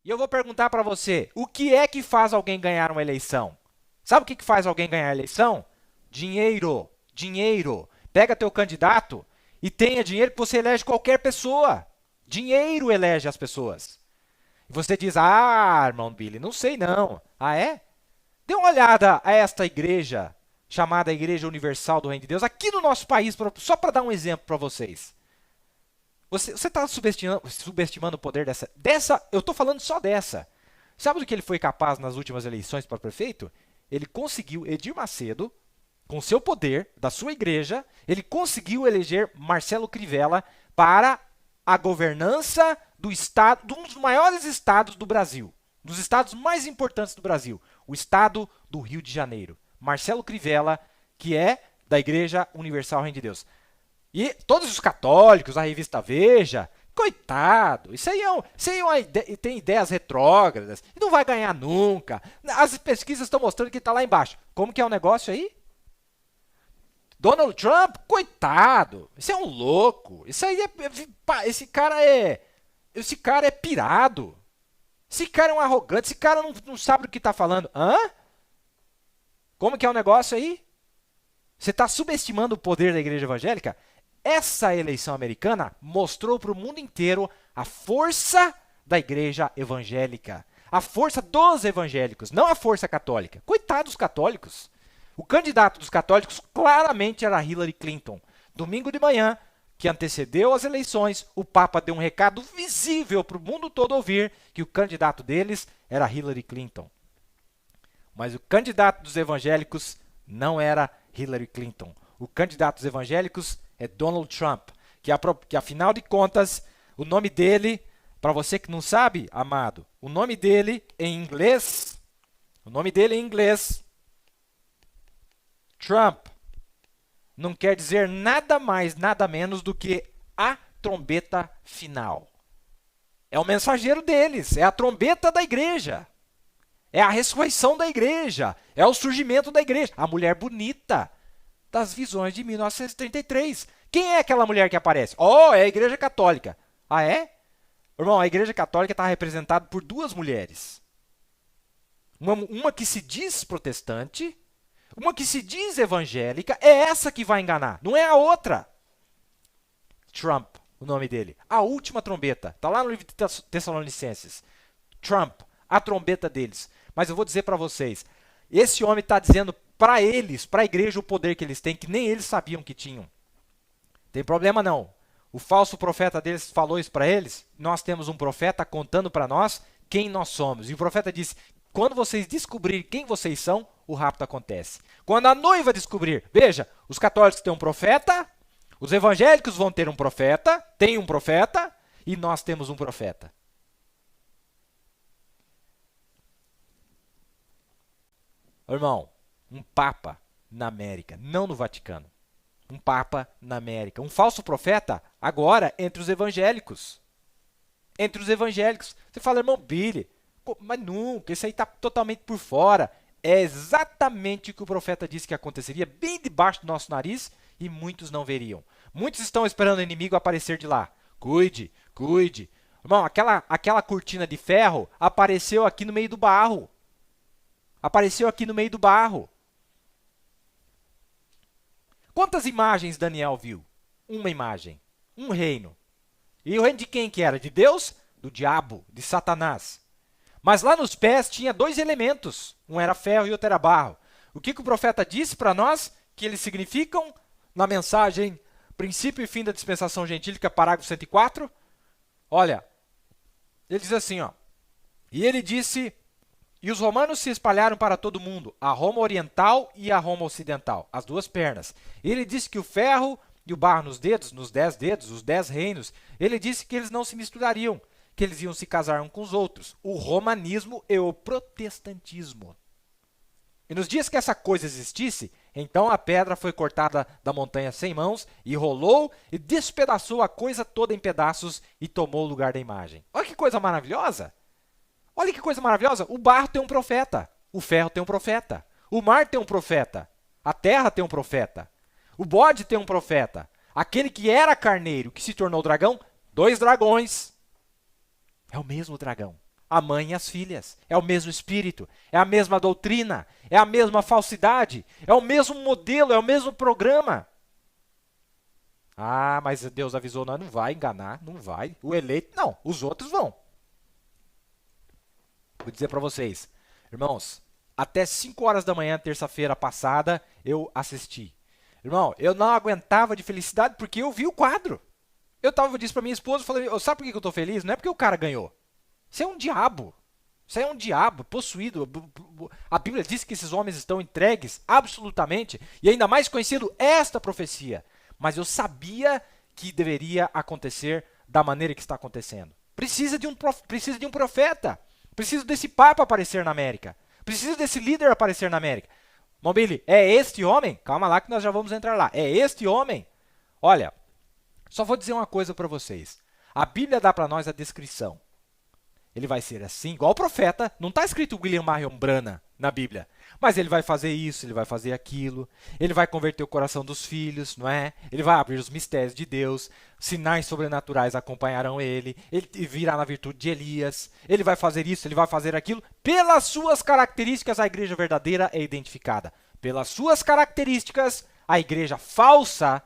E eu vou perguntar para você, o que é que faz alguém ganhar uma eleição? Sabe o que faz alguém ganhar a eleição? Dinheiro, dinheiro. Pega teu candidato e tenha dinheiro que você elege qualquer pessoa. Dinheiro elege as pessoas. E você diz, irmão Billy, não sei não. Ah, é? Dê uma olhada a esta igreja, chamada Igreja Universal do Reino de Deus, aqui no nosso país, só para dar um exemplo para vocês. Você está subestimando o poder dessa. Eu estou falando só dessa. Sabe do que ele foi capaz nas últimas eleições para prefeito? Ele conseguiu, Edir Macedo, com seu poder, da sua igreja, ele conseguiu eleger Marcelo Crivella para a governança do estado, de um dos maiores estados do Brasil, dos estados mais importantes do Brasil, o estado do Rio de Janeiro. Marcelo Crivella, que é da Igreja Universal Reino de Deus. E todos os católicos, a revista Veja, coitado, isso aí é uma tem ideias retrógradas, e não vai ganhar nunca. As pesquisas estão mostrando que está lá embaixo. Como que é o negócio aí? Donald Trump, coitado, isso é um louco. Isso aí esse cara é pirado. Esse cara é um arrogante, esse cara não sabe do que está falando. Hã? Como que é o negócio aí? Você está subestimando o poder da igreja evangélica? Essa eleição americana mostrou para o mundo inteiro a força da igreja evangélica. A força dos evangélicos, não a força católica. Coitados dos católicos. O candidato dos católicos claramente era Hillary Clinton. Domingo de manhã, que antecedeu as eleições, o Papa deu um recado visível para o mundo todo ouvir que o candidato deles era Hillary Clinton. Mas o candidato dos evangélicos não era Hillary Clinton. O candidato dos evangélicos é Donald Trump, que afinal de contas, o nome dele, para você que não sabe, amado, o nome dele em inglês, Trump, não quer dizer nada mais, nada menos do que a trombeta final. É o mensageiro deles, é a trombeta da igreja. É a ressurreição da igreja, é o surgimento da igreja, a mulher bonita das visões de 1933. Quem é aquela mulher que aparece? É a igreja católica. Ah, é? Irmão, a igreja católica está representada por duas mulheres. Uma que se diz protestante, uma que se diz evangélica, é essa que vai enganar, não é a outra. Trump, o nome dele. A última trombeta. Está lá no livro de Tessalonicenses. Trump, a trombeta deles. Mas eu vou dizer para vocês, esse homem está dizendo para eles, para a igreja, o poder que eles têm, que nem eles sabiam que tinham. Tem problema não. O falso profeta deles falou isso para eles. Nós temos um profeta contando para nós quem nós somos. E o profeta disse, quando vocês descobrirem quem vocês são, o rapto acontece. Quando a noiva descobrir, veja, os católicos têm um profeta, os evangélicos vão ter um profeta, tem um profeta, e nós temos um profeta. Irmão, um papa na América, não no Vaticano. Um papa na América. Um falso profeta agora entre os evangélicos. Entre os evangélicos. Você fala, irmão Billy, mas nunca, isso aí está totalmente por fora. É exatamente o que o profeta disse que aconteceria, bem debaixo do nosso nariz, e muitos não veriam. Muitos estão esperando o inimigo aparecer de lá. Cuide, cuide. Irmão, aquela cortina de ferro apareceu aqui no meio do barro. Apareceu aqui no meio do barro. Quantas imagens Daniel viu? Uma imagem. Um reino. E o reino de quem que era? De Deus? Do diabo, de Satanás. Mas lá nos pés tinha dois elementos. Um era ferro e outro era barro. O que o profeta disse para nós? Que eles significam na mensagem Princípio e Fim da Dispensação Gentílica, parágrafo 104. Olha, ele diz assim, ó. E ele disse... E os romanos se espalharam para todo mundo, a Roma oriental e a Roma ocidental, as duas pernas. Ele disse que o ferro e o barro nos dedos, nos 10 dedos, os 10 reinos, ele disse que eles não se misturariam, que eles iam se casar uns com os outros. O romanismo e o protestantismo. E nos dias que essa coisa existisse, então a pedra foi cortada da montanha sem mãos e rolou e despedaçou a coisa toda em pedaços e tomou o lugar da imagem. Olha que coisa maravilhosa! Olha que coisa maravilhosa, o barro tem um profeta, o ferro tem um profeta, o mar tem um profeta, a terra tem um profeta, o bode tem um profeta, aquele que era carneiro, que se tornou dragão, 2 dragões. É o mesmo dragão. a mãe e as filhas. É o mesmo espírito, é a mesma doutrina, é a mesma falsidade, é o mesmo modelo, é o mesmo programa. Ah, mas Deus avisou, não vai enganar, não vai. O eleito, não, os outros vão. Vou dizer para vocês, irmãos, até 5 horas da manhã, terça-feira passada, eu assisti. Irmão, eu não aguentava de felicidade porque eu vi o quadro. Disse para minha esposa, falei, sabe por que eu estou feliz? Não é porque o cara ganhou. Isso é um diabo. Isso é um diabo possuído. A Bíblia diz que esses homens estão entregues absolutamente, e ainda mais conhecendo esta profecia. Mas eu sabia que deveria acontecer da maneira que está acontecendo. Precisa de um profeta. Precisa desse papa aparecer na América. Precisa desse líder aparecer na América. Mobili, é este homem? Calma lá que nós já vamos entrar lá. É este homem? Olha, só vou dizer uma coisa para vocês. A Bíblia dá para nós a descrição. Ele vai ser assim, igual o profeta. Não está escrito William Marion Branham na Bíblia. Mas ele vai fazer isso, ele vai fazer aquilo. Ele vai converter o coração dos filhos, não é? Ele vai abrir os mistérios de Deus. Sinais sobrenaturais acompanharão ele. Ele virá na virtude de Elias. Ele vai fazer isso, ele vai fazer aquilo. Pelas suas características, a igreja verdadeira é identificada. Pelas suas características, a igreja falsa,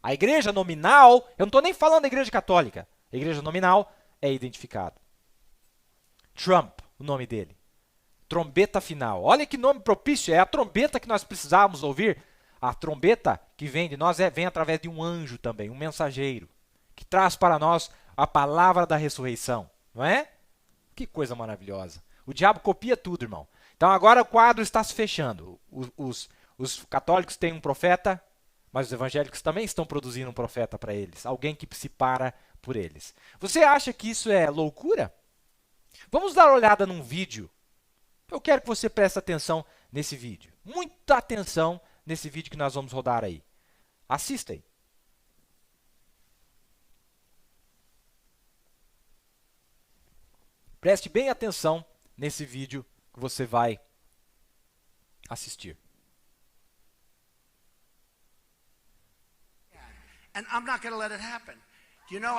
a igreja nominal, eu não estou nem falando da igreja católica. A igreja nominal é identificada. Trump, o nome dele. Trombeta final. Olha que nome propício, é a trombeta que nós precisávamos ouvir. A trombeta que vem de nós vem através de um anjo também, um mensageiro, que traz para nós a palavra da ressurreição, não é? Que coisa maravilhosa. O diabo copia tudo, irmão. Então agora o quadro está se fechando. Os católicos têm um profeta, mas os evangélicos também estão produzindo um profeta para eles. Alguém que se para por eles. Você acha que isso é loucura? Vamos dar uma olhada num vídeo. Eu quero que você preste atenção nesse vídeo. Muita atenção nesse vídeo que nós vamos rodar aí. Assista aí. Preste bem atenção nesse vídeo que você vai assistir. And I'm not going to let it happen. You know,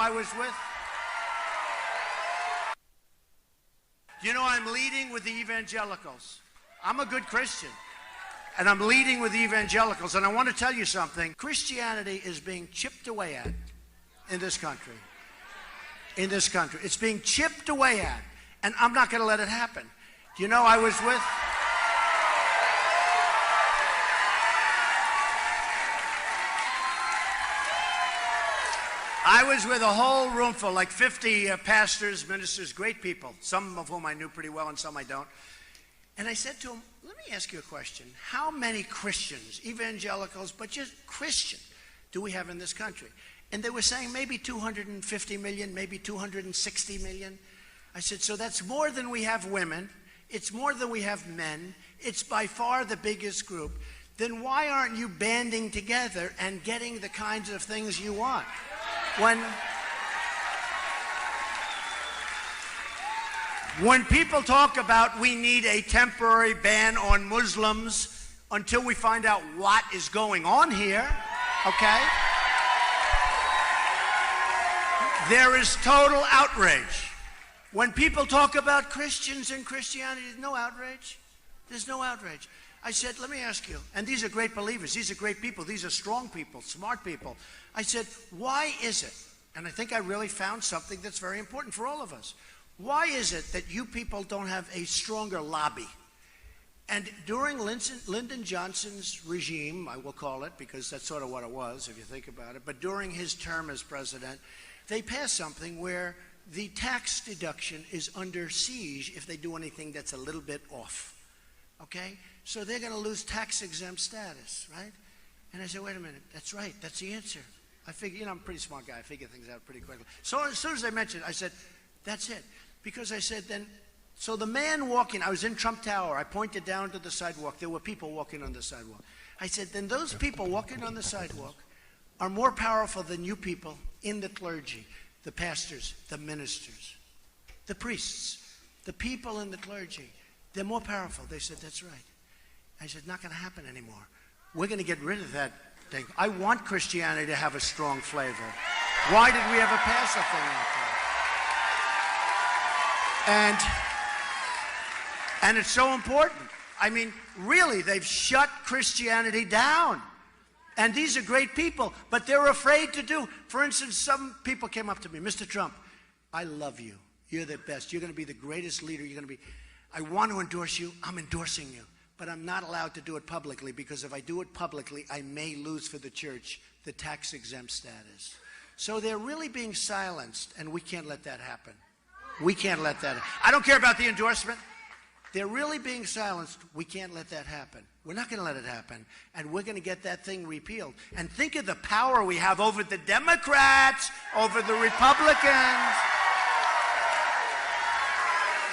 I'm leading with the evangelicals. I'm a good Christian. And I'm leading with the evangelicals. And I want to tell you something. Christianity is being chipped away at in this country. In this country. It's being chipped away at. And I'm not going to let it happen. You know, I was with a whole room full, like 50 pastors, ministers, great people, some of whom I knew pretty well and some I don't. And I said to them, let me ask you a question. How many Christians, evangelicals, but just Christian, do we have in this country? And they were saying maybe 250 million, maybe 260 million. I said, so that's more than we have women. It's more than we have men. It's by far the biggest group. Then why aren't you banding together and getting the kinds of things you want? When people talk about we need a temporary ban on Muslims until we find out what is going on here, okay? There is total outrage. When people talk about Christians and Christianity, there's no outrage. There's no outrage. I said, let me ask you, and these are great believers, these are great people, these are strong people, smart people. I said, why is it, and I think I really found something that's very important for all of us, why is it that you people don't have a stronger lobby? And during Lyndon Johnson's regime, I will call it, because that's sort of what it was, if you think about it, but during his term as president, they passed something where the tax deduction is under siege if they do anything that's a little bit off, okay? So they're going to lose tax-exempt status, right? And I said, wait a minute, that's right, that's the answer. I figure, I'm a pretty smart guy, I figure things out pretty quickly. So as soon as I mentioned it, I said, that's it. Because I said then, so the man walking, I was in Trump Tower, I pointed down to the sidewalk, there were people walking on the sidewalk. I said, then those people walking on the sidewalk are more powerful than you people in the clergy, the pastors, the ministers, the priests, the people in the clergy. They're more powerful. They said, that's right. I said, not going to happen anymore. We're going to get rid of that thing. I want Christianity to have a strong flavor. Why did we ever pass a thing like that? And it's so important. I mean, really, they've shut Christianity down. And these are great people, but they're afraid to do. For instance, some people came up to me, Mr. Trump, I love you. You're the best. You're going to be the greatest leader. You're going to be. I want to endorse you. I'm endorsing you. But I'm not allowed to do it publicly, because if I do it publicly, I may lose for the church the tax-exempt status. So they're really being silenced, and we can't let that happen. We can't let that happen. I don't care about the endorsement. They're really being silenced. We can't let that happen. We're not going to let it happen. And we're going to get that thing repealed. And think of the power we have over the Democrats, over the Republicans.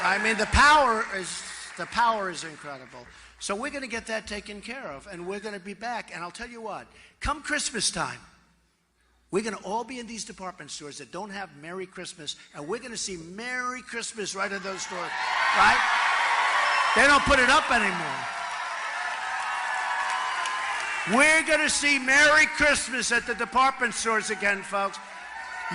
I mean, the power is incredible. So we're going to get that taken care of, and we're going to be back. And I'll tell you what, come Christmas time, we're going to all be in these department stores that don't have Merry Christmas, and we're going to see Merry Christmas right in those stores, right? They don't put it up anymore. We're going to see Merry Christmas at the department stores again, folks.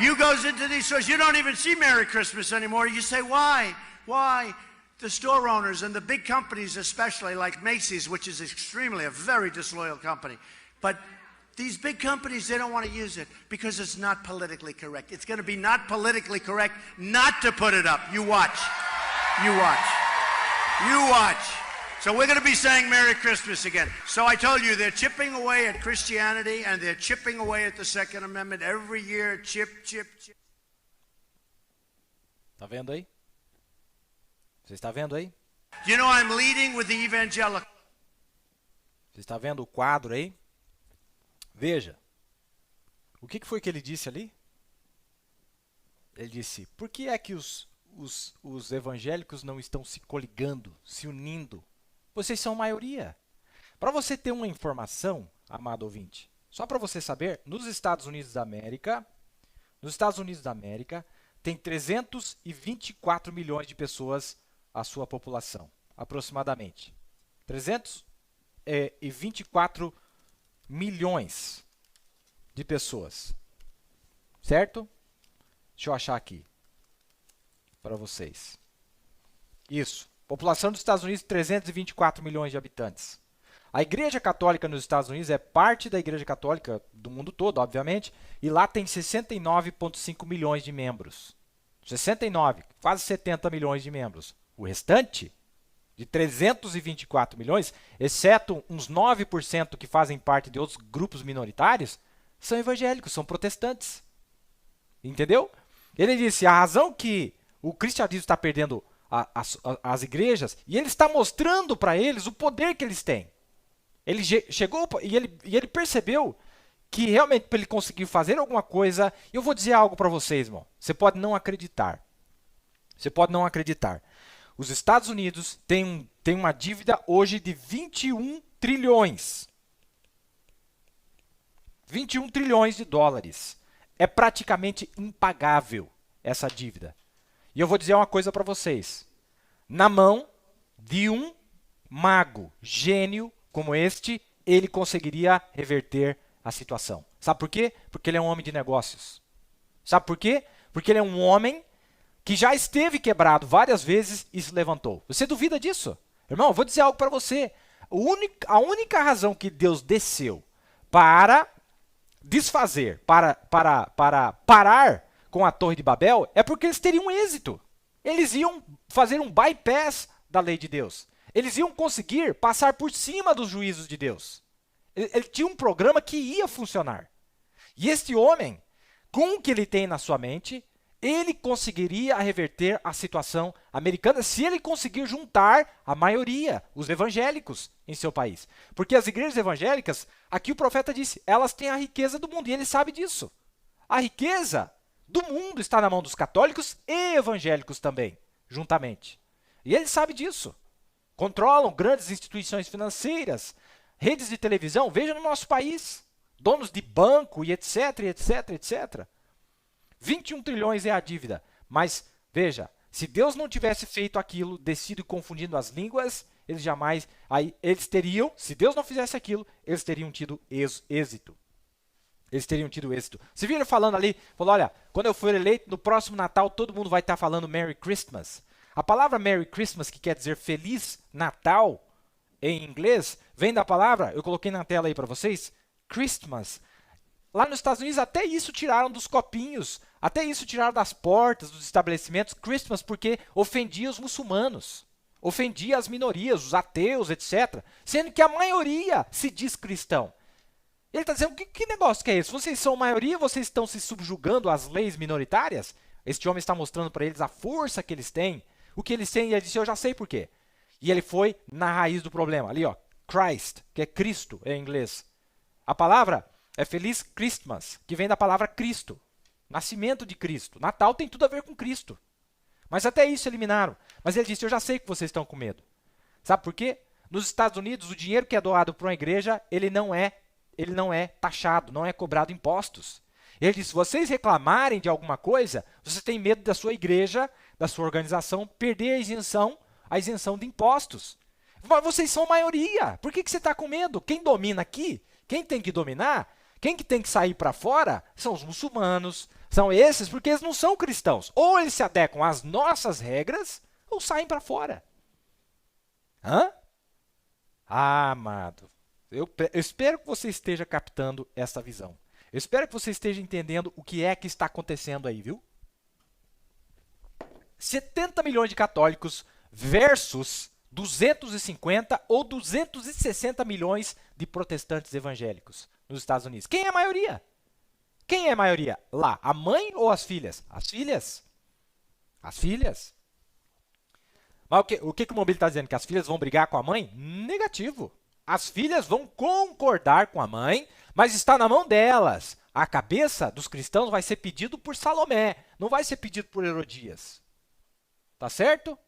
You goes into these stores, you don't even see Merry Christmas anymore. You say, why? Why? The store owners and the big companies, especially like Macy's, which is a very disloyal company. But these big companies, they don't want to use it because it's not politically correct. It's going to be not politically correct not to put it up. You watch. You watch. You watch. So we're going to be saying Merry Christmas again. So I told you, they're chipping away at Christianity, and they're chipping away at the Second Amendment every year. Chip, chip, chip. Tá vendo aí? Você está vendo aí? You know, I'm leading with the evangelical. Você está vendo o quadro aí? Veja. O que foi que ele disse ali? Ele disse, por que é que os evangélicos não estão se coligando, se unindo? Vocês são maioria. Para você ter uma informação, amado ouvinte, só para você saber, nos Estados Unidos da América, tem 324 milhões de pessoas a sua população, aproximadamente. 324 milhões de pessoas. Certo? Deixa eu achar aqui para vocês. Isso. População dos Estados Unidos, 324 milhões de habitantes. A Igreja Católica nos Estados Unidos é parte da Igreja Católica do mundo todo, obviamente, e lá tem 69,5 milhões de membros. 69, quase 70 milhões de membros. O restante, de 324 milhões, exceto uns 9% que fazem parte de outros grupos minoritários, são evangélicos, são protestantes. Entendeu? Ele disse, a razão que o cristianismo está perdendo as igrejas, e ele está mostrando para eles o poder que eles têm. Ele chegou e ele percebeu que realmente para ele conseguir fazer alguma coisa, eu vou dizer algo para vocês, irmão. Você pode não acreditar. Você pode não acreditar. Os Estados Unidos têm uma dívida hoje de 21 trilhões. 21 trilhões de dólares. É praticamente impagável essa dívida. E eu vou dizer uma coisa para vocês. Na mão de um mago, gênio como este, ele conseguiria reverter a situação. Sabe por quê? Porque ele é um homem de negócios. Sabe por quê? Porque ele é um homem que já esteve quebrado várias vezes e se levantou. Você duvida disso? Irmão, eu vou dizer algo para você. A única razão que Deus desceu para desfazer, para parar com a Torre de Babel, é porque eles teriam êxito. Eles iam fazer um bypass da lei de Deus. Eles iam conseguir passar por cima dos juízos de Deus. Ele tinha um programa que ia funcionar. E este homem, com o que ele tem na sua mente, ele conseguiria reverter a situação americana se ele conseguir juntar a maioria, os evangélicos, em seu país. Porque as igrejas evangélicas, aqui o profeta disse, elas têm a riqueza do mundo, e ele sabe disso. A riqueza do mundo está na mão dos católicos e evangélicos também, juntamente. E ele sabe disso. Controlam grandes instituições financeiras, redes de televisão, veja no nosso país, donos de banco e etc, etc, etc. 21 trilhões é a dívida, mas veja, se Deus não tivesse feito aquilo, descido e confundindo as línguas, eles teriam, se Deus não fizesse aquilo, eles teriam tido êxito. Eles teriam tido êxito. Você viu ele falando ali, falou, olha, quando eu for eleito, no próximo Natal, todo mundo vai estar falando Merry Christmas. A palavra Merry Christmas, que quer dizer Feliz Natal, em inglês, vem da palavra, eu coloquei na tela aí para vocês, Christmas. Lá nos Estados Unidos, até isso tiraram dos copinhos, até isso tiraram das portas dos estabelecimentos, Christmas, porque ofendia os muçulmanos, ofendia as minorias, os ateus, etc. Sendo que a maioria se diz cristão. Ele está dizendo, que negócio que é esse? Vocês são maioria, vocês estão se subjugando às leis minoritárias? Este homem está mostrando para eles a força que eles têm, o que eles têm, e ele disse, eu já sei por quê. E ele foi na raiz do problema, ali ó, Christ, que é Cristo em inglês. A palavra é Feliz Christmas, que vem da palavra Cristo, nascimento de Cristo. Natal tem tudo a ver com Cristo. Mas até isso eliminaram. Mas ele disse, eu já sei que vocês estão com medo. Sabe por quê? Nos Estados Unidos, o dinheiro que é doado para uma igreja, ele não é taxado, não é cobrado impostos. Ele disse, se vocês reclamarem de alguma coisa, vocês têm medo da sua igreja, da sua organização, perder a isenção de impostos. Mas vocês são maioria. Por que você está com medo? Quem domina aqui, quem tem que dominar, quem que tem que sair para fora, são os muçulmanos, são esses, porque eles não são cristãos. Ou eles se adequam às nossas regras, ou saem para fora. Hã? Ah, amado, eu espero que você esteja captando essa visão. Eu espero que você esteja entendendo o que é que está acontecendo aí, viu? 70 milhões de católicos versus 250 ou 260 milhões de protestantes evangélicos nos Estados Unidos. Quem é a maioria? Quem é a maioria? Lá, a mãe ou as filhas? As filhas. As filhas. Mas o que o Mobili está dizendo? Que as filhas vão brigar com a mãe? Negativo. As filhas vão concordar com a mãe, mas está na mão delas. A cabeça dos cristãos vai ser pedido por Salomé, não vai ser pedido por Herodias. Tá certo?